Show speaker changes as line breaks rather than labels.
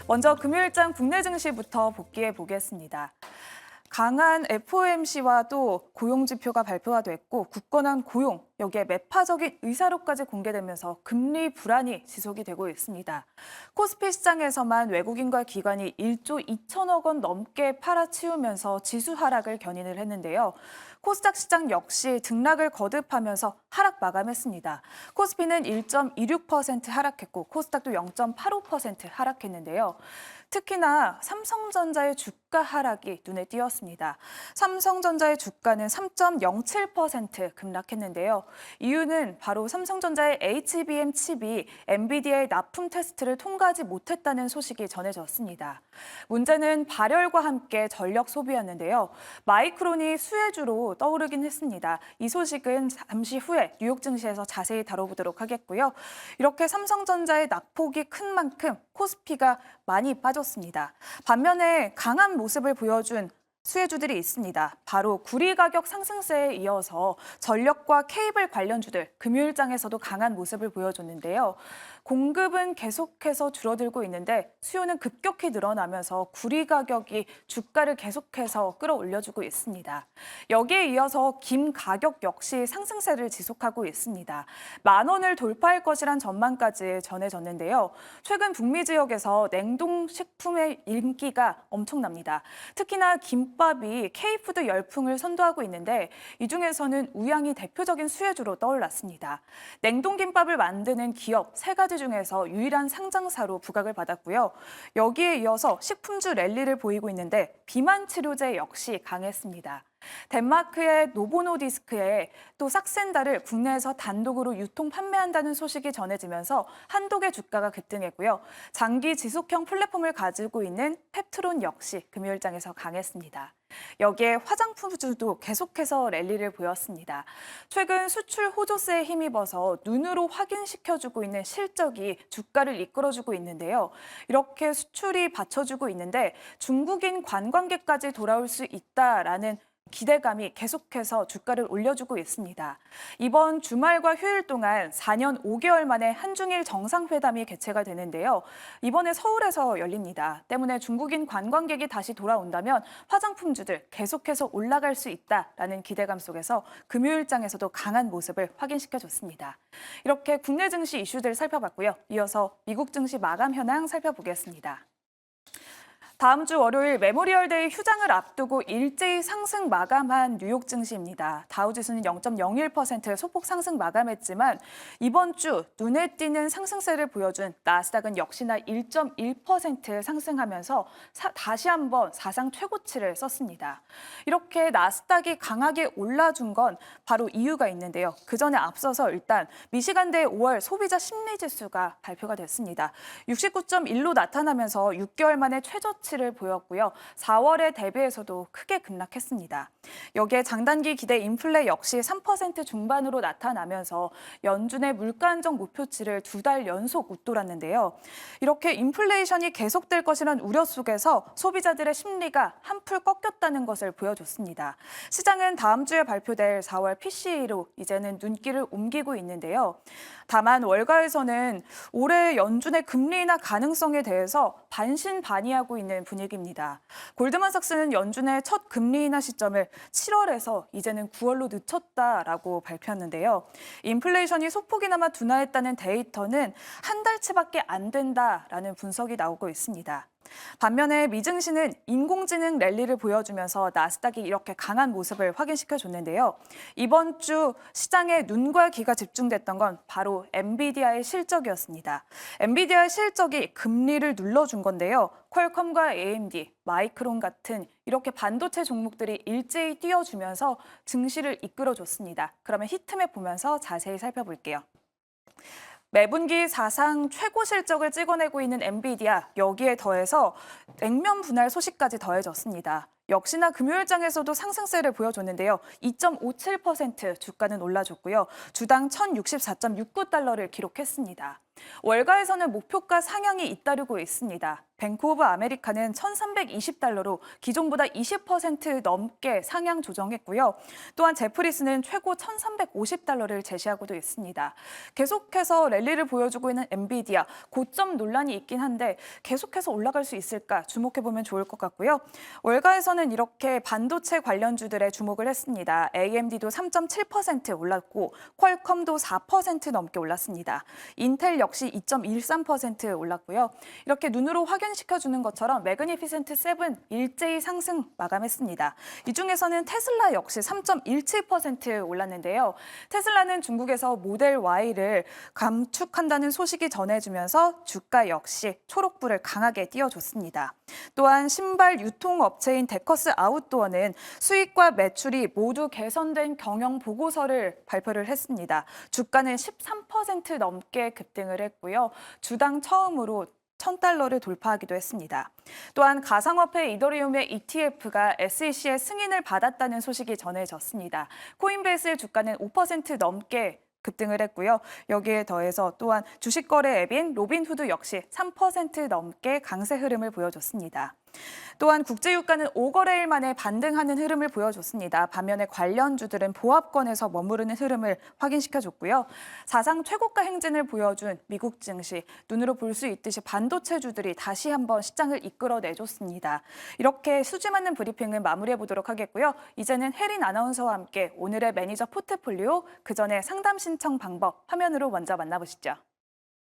먼저 금요일장 국내 증시부터 복귀해 보겠습니다. 강한 FOMC와 또 고용지표가 발표가 됐고 굳건한 고용, 여기에 매파적인 의사록까지 공개되면서 금리 불안이 지속이 되고 있습니다. 코스피 시장에서만 외국인과 기관이 1조 2천억 원 넘게 팔아치우면서 지수 하락을 견인을 했는데요. 코스닥 시장 역시 등락을 거듭하면서 하락 마감했습니다. 코스피는 1.26% 하락했고 코스닥도 0.85% 하락했는데요. 특히나 삼성전자의 주가 하락이 눈에 띄었습니다. 삼성전자의 주가는 3.07% 급락했는데요. 이유는 바로 삼성전자의 HBM 칩이 엔비디아의 납품 테스트를 통과하지 못했다는 소식이 전해졌습니다. 문제는 발열과 함께 전력 소비였는데요. 마이크론이 수혜주로 떠오르긴 했습니다. 이 소식은 잠시 후에 뉴욕 증시에서 자세히 다뤄보도록 하겠고요. 이렇게 삼성전자의 낙폭이 큰 만큼 코스피가 많이 빠졌습니다. 반면에 강한 모습을 보여준 수혜주들이 있습니다. 바로 구리 가격 상승세에 이어서 전력과 케이블 관련주들 금요일장에서도 강한 모습을 보여줬는데요. 공급은 계속해서 줄어들고 있는데 수요는 급격히 늘어나면서 구리 가격이 주가를 계속해서 끌어올려주고 있습니다. 여기에 이어서 김 가격 역시 상승세를 지속하고 있습니다. 10,000원을 돌파할 것이란 전망까지 전해졌는데요. 최근 북미 지역에서 냉동식품의 인기가 엄청납니다. 특히나 김밥이 K푸드 열풍을 선도하고 있는데 이 중에서는 우양이 대표적인 수혜주로 떠올랐습니다. 냉동김밥을 만드는 기업 3가지 중에서 유일한 상장사로 부각을 받았고요. 여기에 이어서 식품주 랠리를 보이고 있는데 비만 치료제 역시 강했습니다. 덴마크의 노보노디스크에 또 삭센다를 국내에서 단독으로 유통 판매한다는 소식이 전해지면서 한독의 주가가 급등했고요. 장기 지속형 플랫폼을 가지고 있는 펩트론 역시 금요일장에서 강했습니다. 여기에 화장품주도 계속해서 랠리를 보였습니다. 최근 수출 호조세에 힘입어서 눈으로 확인시켜주고 있는 실적이 주가를 이끌어주고 있는데요. 이렇게 수출이 받쳐주고 있는데 중국인 관광객까지 돌아올 수 있다라는 기대감이 계속해서 주가를 올려주고 있습니다. 이번 주말과 휴일 동안 4년 5개월 만에 한중일 정상회담이 개최가 되는데요. 이번에 서울에서 열립니다. 때문에 중국인 관광객이 다시 돌아온다면 화장품주들 계속해서 올라갈 수 있다라는 기대감 속에서 금요일장에서도 강한 모습을 확인시켜줬습니다. 이렇게 국내 증시 이슈들 살펴봤고요. 이어서 미국 증시 마감 현황 살펴보겠습니다. 다음 주 월요일 메모리얼데이 휴장을 앞두고 일제히 상승 마감한 뉴욕 증시입니다. 다우지수는 0.01% 소폭 상승 마감했지만 이번 주 눈에 띄는 상승세를 보여준 나스닥은 역시나 1.1% 상승하면서 다시 한번 사상 최고치를 썼습니다. 이렇게 나스닥이 강하게 올라준 건 바로 이유가 있는데요. 그 전에 앞서서 일단 미시간대 5월 소비자 심리지수가 발표가 됐습니다. 69.1로 나타나면서 6개월 만에 최저치를 보였고요. 4월에 대비해서도 크게 급락했습니다. 여기에 장단기 기대 인플레 역시 3% 중반으로 나타나면서 연준의 물가 안정 목표치를 2달 연속 웃돌았는데요. 이렇게 인플레이션이 계속될 것이란 우려 속에서 소비자들의 심리가 한풀 꺾였다는 것을 보여줬습니다. 시장은 다음 주에 발표될 4월 PCE로 이제는 눈길을 옮기고 있는데요. 다만 월가에서는 올해 연준의 금리 인하 가능성에 대해서 반신반의하고 있는 분위기입니다. 골드만삭스는 연준의 첫 금리 인하 시점을 7월에서 이제는 9월로 늦췄다라고 발표했는데요. 인플레이션이 소폭이나마 둔화했다는 데이터는 한 달치밖에 안 된다라는 분석이 나오고 있습니다. 반면에 미증시는 인공지능 랠리를 보여주면서 나스닥이 이렇게 강한 모습을 확인시켜줬는데요. 이번 주 시장에 눈과 귀가 집중됐던 건 바로 엔비디아의 실적이었습니다. 엔비디아의 실적이 금리를 눌러준 건데요. 퀄컴과 AMD, 마이크론 같은 이렇게 반도체 종목들이 일제히 뛰어주면서 증시를 이끌어줬습니다. 그러면 히트맵 보면서 자세히 살펴볼게요. 매분기 사상 최고 실적을 찍어내고 있는 엔비디아, 여기에 더해서 냉면 분할 소식까지 더해졌습니다. 역시나 금요일장에서도 상승세를 보여줬는데요. 2.57% 주가는 올라줬고요. 주당 1,064.69달러를 기록했습니다. 월가에서는 목표가 상향이 잇따르고 있습니다. 뱅크 오브 아메리카는 1,320달러로 기존보다 20% 넘게 상향 조정했고요. 또한 제프리스는 최고 1,350달러를 제시하고도 있습니다. 계속해서 랠리를 보여주고 있는 엔비디아, 고점 논란이 있긴 한데 계속해서 올라갈 수 있을까 주목해보면 좋을 것 같고요. 월가에서는 이렇게 반도체 관련주들에 주목을 했습니다. AMD도 3.7% 올랐고 퀄컴도 4% 넘게 올랐습니다. 인텔 역시 2.13% 올랐고요. 이렇게 눈으로 확인시켜주는 것처럼 매그니피센트 7 일제히 상승 마감했습니다. 이 중에서는 테슬라 역시 3.17% 올랐는데요. 테슬라는 중국에서 모델 Y를 감축한다는 소식이 전해지면서 주가 역시 초록불을 강하게 띄워줬습니다. 또한 신발 유통업체인 데커스 아웃도어는 수익과 매출이 모두 개선된 경영 보고서를 발표를 했습니다. 주가는 13% 넘게 급등을 했고요. 주당 처음으로 1,000달러를 돌파하기도 했습니다. 또한 가상화폐 이더리움의 ETF가 SEC의 승인을 받았다는 소식이 전해졌습니다. 코인베이스의 주가는 5% 넘게 급등을 했고요. 여기에 더해서 또한 주식거래 앱인 로빈후드 역시 3% 넘게 강세 흐름을 보여줬습니다. 또한 국제유가는 5거래일 만에 반등하는 흐름을 보여줬습니다. 반면에 관련주들은 보합권에서 머무르는 흐름을 확인시켜줬고요. 사상 최고가 행진을 보여준 미국 증시, 눈으로 볼 수 있듯이 반도체주들이 다시 한번 시장을 이끌어내줬습니다. 이렇게 수지 맞는 브리핑을 마무리해보도록 하겠고요. 이제는 혜린 아나운서와 함께 오늘의 매니저 포트폴리오, 그 전에 상담 신청 방법 화면으로 먼저 만나보시죠.